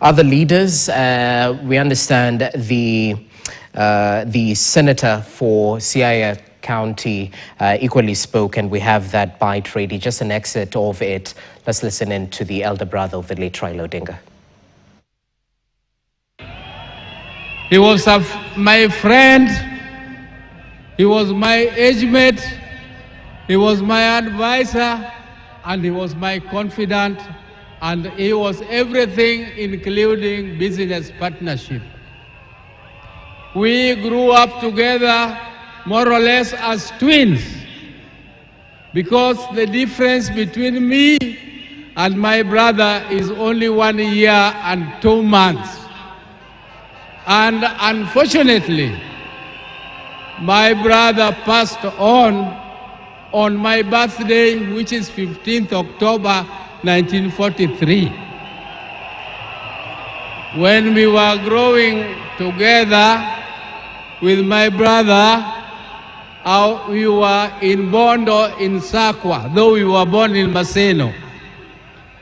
Other leaders, we understand the senator for Siaya County equally spoke, and we have that bite ready, just an excerpt of it. Let's listen in to the elder brother of the late Raila Odinga. He was my friend, he was my age mate, he was my advisor, and he was my confidant, and he was everything, including business partnership. We grew up together more or less as twins, because the difference between me and my brother is only 1 year and 2 months. And unfortunately, my brother passed on my birthday, which is 15th October 1943. When we were growing together with my brother, we were in Bondo in Sakwa, though we were born in Maseno.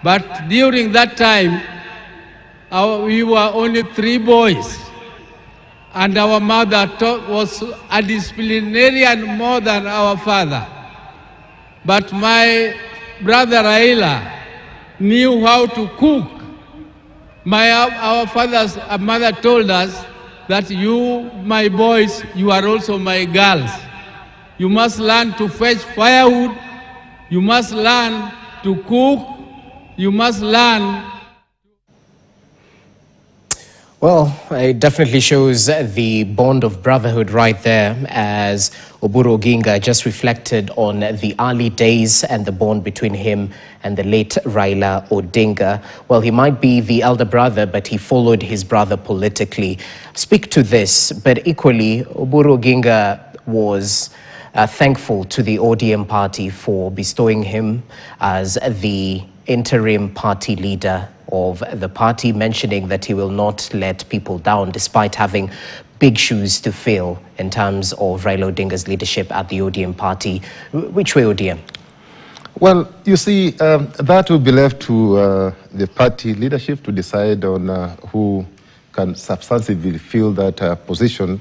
But during that time, we were only 3 boys. And our mother was a disciplinarian more than our father. But my brother Raila knew how to cook. Our father's mother told us that you, my boys, you are also my girls. You must learn to fetch firewood. You must learn to cook. You must learn. Well, it definitely shows the bond of brotherhood right there, as Oburu Odinga just reflected on the early days and the bond between him and the late Raila Odinga. Well, he might be the elder brother, but he followed his brother politically. Speak to this, but equally, Oburu Odinga was thankful to the ODM party for bestowing him as the interim party leader of the party, mentioning that he will not let people down despite having big shoes to fill in terms of Raila Odinga's leadership at the ODM party. Which way, ODM? Well, you see, that will be left to the party leadership to decide on who can substantively fill that position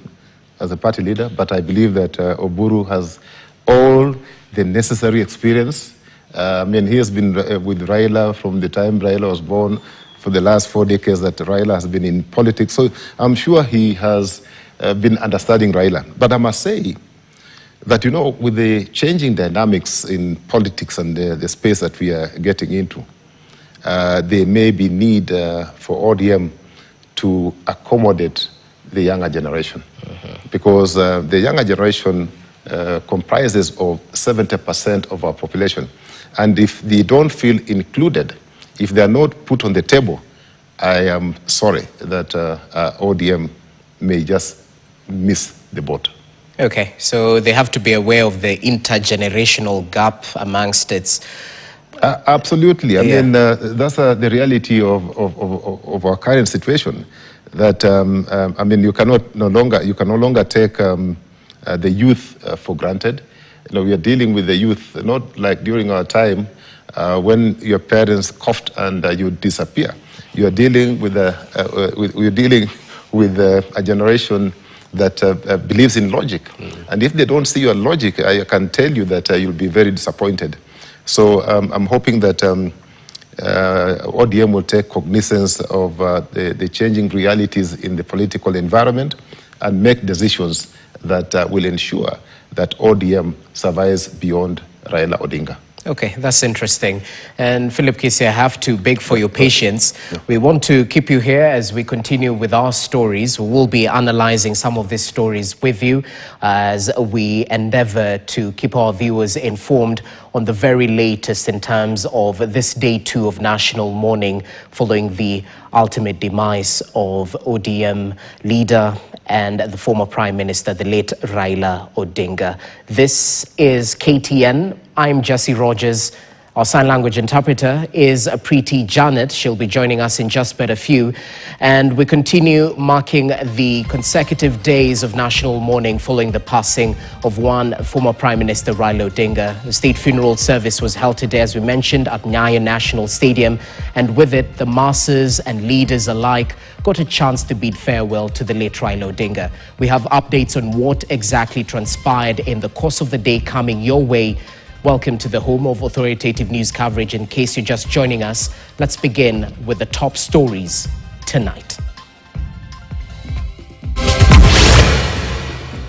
as a party leader. But I believe that Oburu has all the necessary experience. I mean, he has been with Raila from the time Raila was born for the last 4 decades that Raila has been in politics. So I'm sure he has been understanding Raila. But I must say that, you know, with the changing dynamics in politics and the space that we are getting into, there may be need for ODM to accommodate the younger generation. Because the younger generation comprises of 70% of our population. And if they don't feel included, if they are not put on the table, I am sorry that ODM may just miss the boat. Okay, so they have to be aware of the intergenerational gap amongst its... Absolutely. I mean, that's the reality of our current situation. That I mean, you can no longer take the youth for granted. You know, we are dealing with the youth, not like during our time when your parents coughed and you disappear. You are dealing with a generation that believes in logic. And if they don't see your logic, I can tell you that you'll be very disappointed. So I'm hoping that ODM will take cognizance of the changing realities in the political environment and make decisions that will ensure that ODM survives beyond Raila Odinga. Okay, that's interesting. And Philip Kisi, I have to beg for your patience. We want to keep you here as we continue with our stories. We will be analyzing some of these stories with you as we endeavor to keep our viewers informed on the very latest in terms of this day 2 of national mourning following the ultimate demise of ODM leader and the former Prime Minister, the late Raila Odinga. This is KTN. I'm Jesse Rogers. Our sign language interpreter is Preeti Janet. She'll be joining us in just but a few. And we continue marking the consecutive days of national mourning following the passing of one former Prime Minister, Raila Odinga. The state funeral service was held today, as we mentioned, at Nyayo National Stadium. And with it, the masses and leaders alike got a chance to bid farewell to the late Raila Odinga. We have updates on what exactly transpired in the course of the day coming your way. Welcome to the home of authoritative news coverage. In case you're just joining us, let's begin with the top stories tonight.